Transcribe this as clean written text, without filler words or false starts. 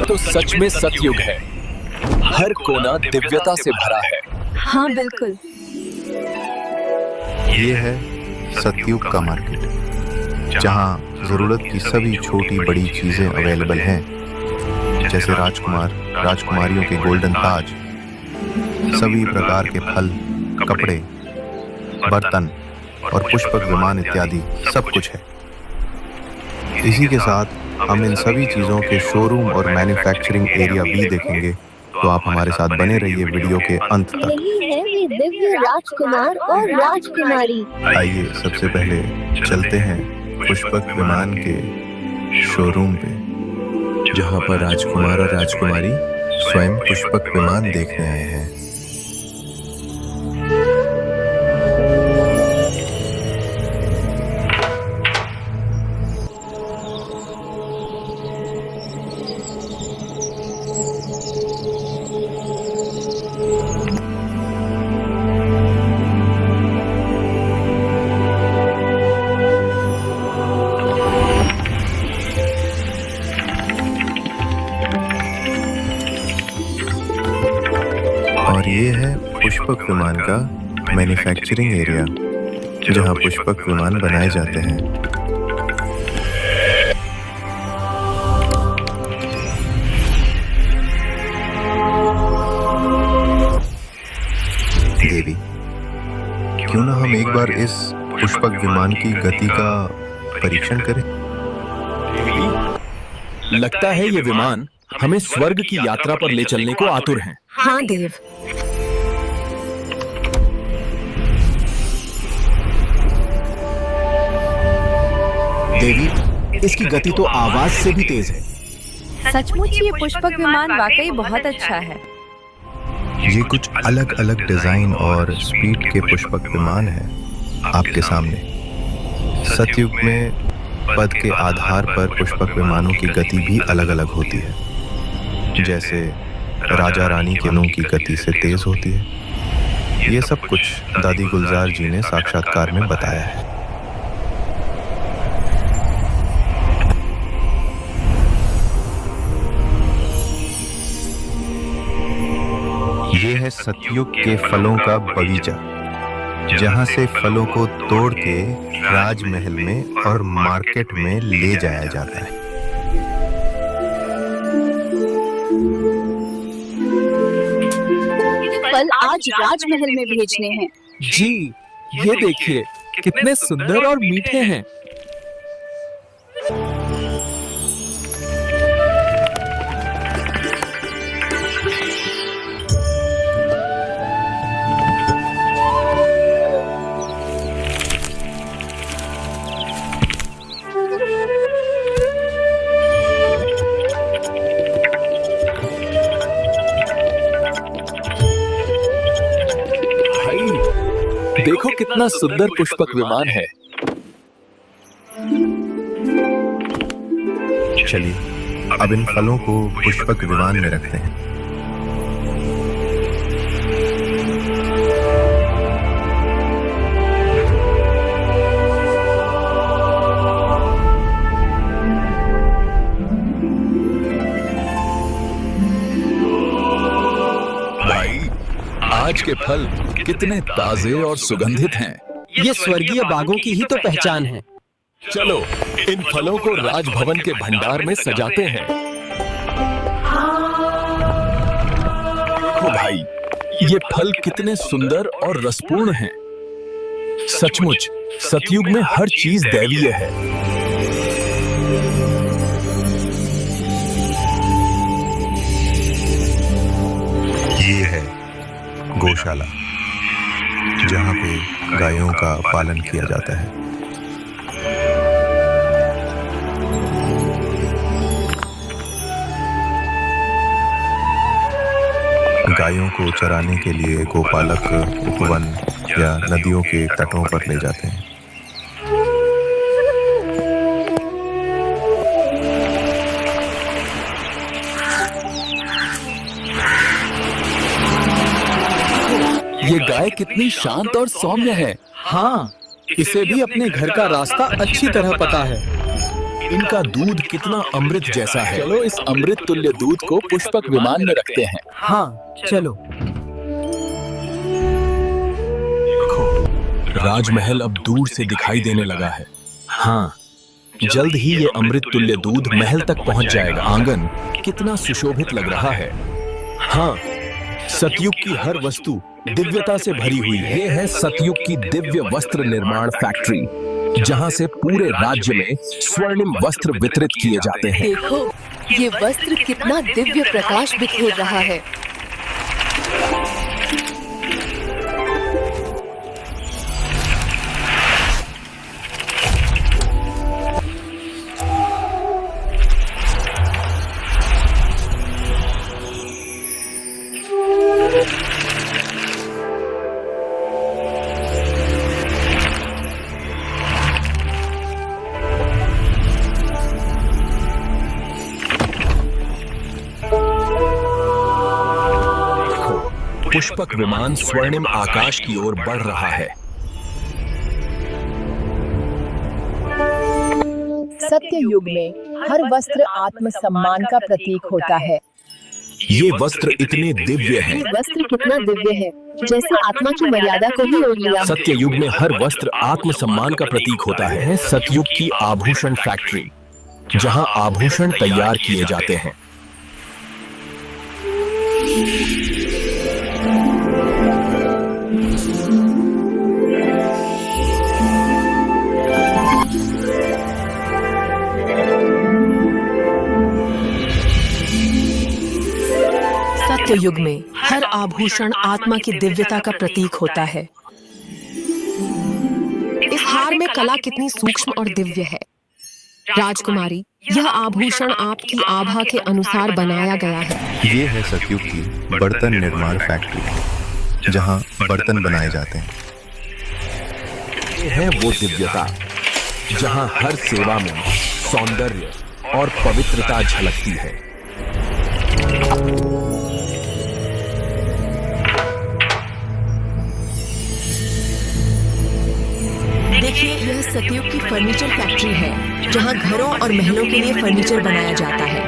तो सच में सतयुग है। हर कोना दिव्यता से भरा है। हाँ बिल्कुल। ये है सतयुग का मार्केट, जहाँ जरूरत की सभी छोटी बड़ी चीजें अवेलेबल हैं, जैसे राजकुमार राजकुमारियों के गोल्डन ताज, सभी प्रकार के फल, कपड़े, बर्तन और पुष्पक विमान इत्यादि सब कुछ है। इसी के साथ हम इन सभी चीजों के शोरूम और मैन्युफैक्चरिंग एरिया भी देखेंगे, तो आप हमारे साथ बने रहिए वीडियो के अंत तक। यही है वे दिव्य राजकुमार और राजकुमारी। आइए सबसे पहले चलते हैं पुष्पक विमान के शोरूम पे, जहाँ पर राजकुमार और राजकुमारी स्वयं पुष्पक विमान देखने आए हैं। और ये है पुष्पक विमान का मैन्युफैक्चरिंग एरिया, जहाँ पुष्पक विमान बनाए जाते हैं। देवी, क्यों ना हम एक बार इस पुष्पक विमान की गति का परीक्षण करें? लगता है ये विमान हमें स्वर्ग की यात्रा पर ले चलने को आतुर हैं। हाँ देव। देवी, इसकी गति तो आवाज से भी तेज है। सचमुच ये पुष्पक विमान वाकई बहुत अच्छा है। ये कुछ अलग अलग डिजाइन और स्पीड के पुष्पक विमान हैं आपके सामने। सतयुग में पद के आधार पर पुष्पक विमानों की गति भी अलग अलग होती है, जैसे राजा रानी के नों की गति से तेज होती है। ये सब कुछ दादी गुलजार जी ने साक्षात्कार में बताया है। ये है सतयुग के फलों का बगीचा, जहां से फलों को तोड़ के राजमहल में और मार्केट में ले जाया जाता है। फल आज राजमहल में भेजने हैं। जी, ये देखिए कितने सुंदर और मीठे हैं। देखो कितना सुंदर पुष्पक विमान है। चलिए अब इन फलों को पुष्पक विमान में रखते हैं। भाई, आज के फल कितने ताजे और सुगंधित हैं। ये स्वर्गीय बागों की ही तो पहचान है। चलो इन फलों को राजभवन के भंडार में सजाते हैं। देखो भाई, ये फल कितने सुंदर और रसपूर्ण हैं। सचमुच सतयुग में हर चीज दैवीय है। ये है गौशाला, जहाँ पे गायों का पालन किया जाता है। गायों को चराने के लिए गोपालक उपवन या नदियों के तटों पर ले जाते हैं। ये गाय कितनी शांत और सौम्य है। हाँ, इसे भी अपने घर का रास्ता अच्छी तरह पता है। इनका दूध कितना अमृत जैसा है। चलो इस अमृत तुल्य दूध को पुष्पक विमान में रखते हैं। हाँ चलो। राजमहल अब दूर से दिखाई देने लगा है। हाँ, जल्द ही ये अमृत तुल्य दूध महल तक पहुंच जाएगा। आंगन कितना सुशोभित लग रहा है। हाँ, सतयुग की हर वस्तु दिव्यता से भरी हुई है। ये है सतयुग की दिव्य वस्त्र निर्माण फैक्ट्री, जहां से पूरे राज्य में स्वर्णिम वस्त्र वितरित किए जाते हैं। देखो, ये वस्त्र कितना दिव्य प्रकाश बिखेर रहा है। पुष्पक विमान स्वर्णिम आकाश की ओर बढ़ रहा है। सत्य युग में हर वस्त्र आत्मसम्मान का प्रतीक होता है। ये वस्त्र इतने दिव्य हैं। ये वस्त्र कितना दिव्य है, जैसे आत्मा की मर्यादा को ही ओढ़ लिया। सत्य युग में हर वस्त्र आत्मसम्मान का प्रतीक होता है। सतयुग की आभूषण फैक्ट्री, जहां आभूषण तैयार किए जाते हैं। सत्य युग में हर आभूषण आत्मा की दिव्यता का प्रतीक होता है। इस हार में कला कितनी सूक्ष्म और दिव्य है। राजकुमारी, यह आभूषण आपकी आभा के अनुसार बनाया गया है। ये है सतयुग की बर्तन निर्माण फैक्ट्री, जहां बर्तन बनाए जाते हैं। ये है वो दिव्यता जहां हर सेवा में सौंदर्य और पवित्रता झलकती है। देखिए, यह सतयुग की फर्नीचर फैक्ट्री है, जहां घरों और महलों के लिए फर्नीचर बनाया जाता है।